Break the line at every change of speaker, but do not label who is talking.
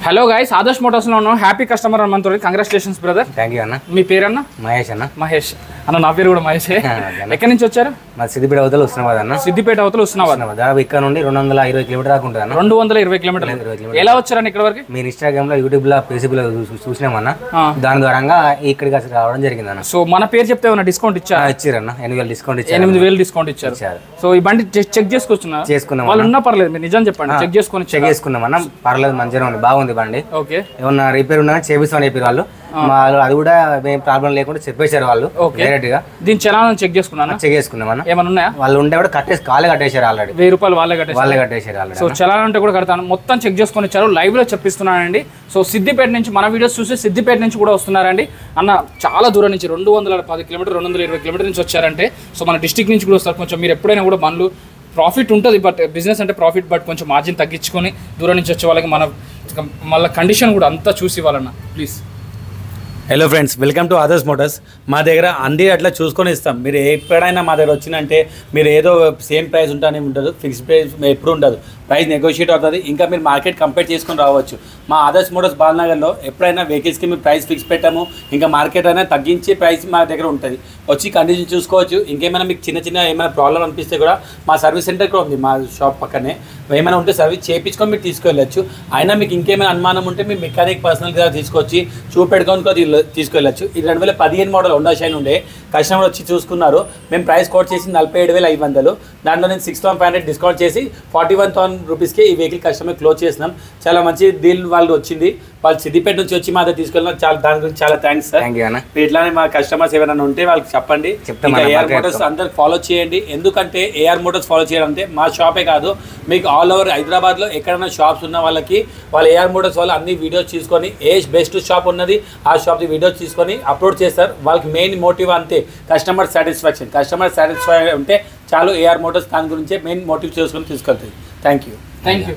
Hello guys, Adarsh Motors లో ఉన్నాం. Happy customer అన్నతో కంగ్రాచులేషన్స్ బ్రదర్.
థ్యాంక్ యూ అన్న.
మీ పేరు అన్న?
మహేష్ అన్న.
మహేష్ అన్న. నా పేరు కూడా మహేష్. ఎక్కడి నుంచి వచ్చారు?
మా సిద్దిపేట అవతల వస్తున్నావా అన్న?
సిద్దిపేట అవతల వస్తున్నావా?
దాదాపు ఇక్కడ నుండి 220 కిలోమీటర్ దాకా ఉంటుంది అన్న.
220 కిలోమీటర్లు. ఎలా వచ్చారని ఇక్కడ వరకు?
మీరు ఇన్స్టాగ్రామ్ లో, యూట్యూబ్ లో, ఫేస్బుక్ లో చూసినామన్నా. దాని ద్వారా ఇక్కడికి అసలు రావడం జరిగింది అన్న.
సో మన పేరు చెప్తే ఏమైనా డిస్కౌంట్ ఇచ్చారా?
ఇచ్చారన్న. 8,000 డిస్కౌంట్ ఇచ్చారు.
8,000 డిస్కౌంట్ ఇచ్చారు. సో ఈ బండి చెక్ చేసుకున్నాం. వాళ్ళు ఉన్నా పర్లేదు, మీరు నిజం చెప్పండి. చెక్ చేసుకున్నాం అన్న. పర్లేదు, మంచిగా ఉంది, బాగుంది బండి. ఓకే. ఏమన్నా రిపేర్ ఉన్నా చేపిస్తామని చెప్పారు వాళ్ళు. అది కూడా ఏం ప్రాబ్లం లేకుండా చెప్పేశారు వాళ్ళు డైరెక్ట్ గా. దీని చలానా చెక్ చేసుకున్నాను.
చెక్ చేసుకున్నామన్నా.
ఏమైనా ఉన్నాయా? వాళ్ళు
ఉండే కూడా కాలే కట్టేశారు ఆల్రెడీ.
1000 రూపాయలు వాళ్ళే
కట్టేశారు ఆల్రెడీ.
సో చలానా అంటే కూడా కడతాను. మొత్తం చెక్ చేసుకొని ఇచ్చారు. లైవ్ లో చెప్పిస్తున్నానండి. సో సిద్దిపేట నుంచి మన వీడియోస్ చూసి సిద్దిపేట నుంచి కూడా వస్తున్నారండి అన్న. చాలా దూరం నుంచి 210 కిలోమీటర్ 220 కిలోమీటర్ నుంచి వచ్చారంటే సో మన డిస్ట్రిక్ట్ నుంచి కూడా వస్తారు. కొంచెం మీరు ఎప్పుడైనా కూడా బండ్లు ప్రాఫిట్ ఉంటుంది, బట్ బిజినెస్ అంటే ప్రాఫిట్, బట్ కొంచెం మార్జిన్ తగ్గించుకొని దూరం నుంచి వచ్చే వాళ్ళకి మళ్ళీ కండిషన్ కూడా అంతా చూసి ఇవ్వాలన్న please.
Hello friends, welcome to Adarsh Motors. మా దగ్గర అన్ని అట్లా చూసుకొని ఇస్తాం. మీరు ఎప్పుడైనా మా దగ్గర వచ్చినంటే మీరు ఏదో సేమ్ ప్రైస్ ఉంటానే ఉండదు, ఫిక్స్డ్ ప్రైస్ ఎప్పుడు ఉండదు. ప్రైస్ నెగోషియేట్ అవుతుంది. ఇంకా మీరు మార్కెట్ కంపేర్ చేసుకొని రావచ్చు. మా ఆదర్శ్ మోటార్స్ బాలనగర్లో ఎప్పుడైనా వెహికల్స్కి మేము ప్రైస్ ఫిక్స్ పెట్టాము. ఇంకా మార్కెట్ అయినా తగ్గించే ప్రైస్ మా దగ్గర ఉంటుంది. వచ్చి కండిషన్ చూసుకోవచ్చు. ఇంకేమైనా మీకు చిన్న ఏమైనా ప్రాబ్లం అనిపిస్తే కూడా మా సర్వీస్ సెంటర్ కూడా ఉంది మా షాప్ పక్కనే. ఏమైనా ఉంటే సర్వీస్ చేయించుకొని మీరు తీసుకెళ్ళచ్చు. అయినా మీకు ఇంకేమైనా అనుమానం ఉంటే మీ మెకానిక్ పర్సనల్గా తీసుకొచ్చి చూపెట్టుకొని తీసుకెళ్ళచ్చు. ఇది 2015 మోడల్ హోండా షైన్ ఉండే. కస్టమర్ వచ్చి చూసుకున్నారు. మేము ప్రైస్ కోట్ చేసి 47,500. దాంట్లో నేను 6,500 డిస్కౌంట్ చేసి 41,000 రూపీస్కి ఈ వెహికల్ కస్టమర్ క్లోజ్ చేసినాం. చాలా మంచి డీల్ వాళ్ళు వచ్చింది. వాళ్ళు సిద్దిపేట నుంచి వచ్చి మా దగ్గర తీసుకెళ్ళినా దాని గురించి చాలా థ్యాంక్స్ సార్. ఇట్లానే మా కస్టమర్స్ ఎవరైనా ఉంటే వాళ్ళకి చెప్పండి. ఏఆర్ మోటార్స్ అందరు ఫాలో చేయండి. ఎందుకంటే ఏఆర్ మోటార్స్ ఫాలో చేయడం అంటే మా షాపే కాదు, మీకు ఆల్ ఓవర్ హైదరాబాద్లో ఎక్కడైనా షాప్స్ ఉన్న వాళ్ళకి వాళ్ళు ఏఆర్ మోటార్స్ వాళ్ళు అన్ని వీడియోస్ తీసుకొని ఏ బెస్ట్ షాప్ ఉన్నది ఆ షాప్ది వీడియోస్ తీసుకొని అప్లోడ్ చేస్తారు. వాళ్ళకి మెయిన్ మోటివ్ అంతే కస్టమర్ సాటిస్ఫాక్షన్. కస్టమర్ సాటిస్ఫై ఉంటే చాలు. ఏఆర్ మోటార్స్ దాని గురించే మెయిన్ మోటివ్ చేసుకొని తీసుకెళ్తాయి. Thank you.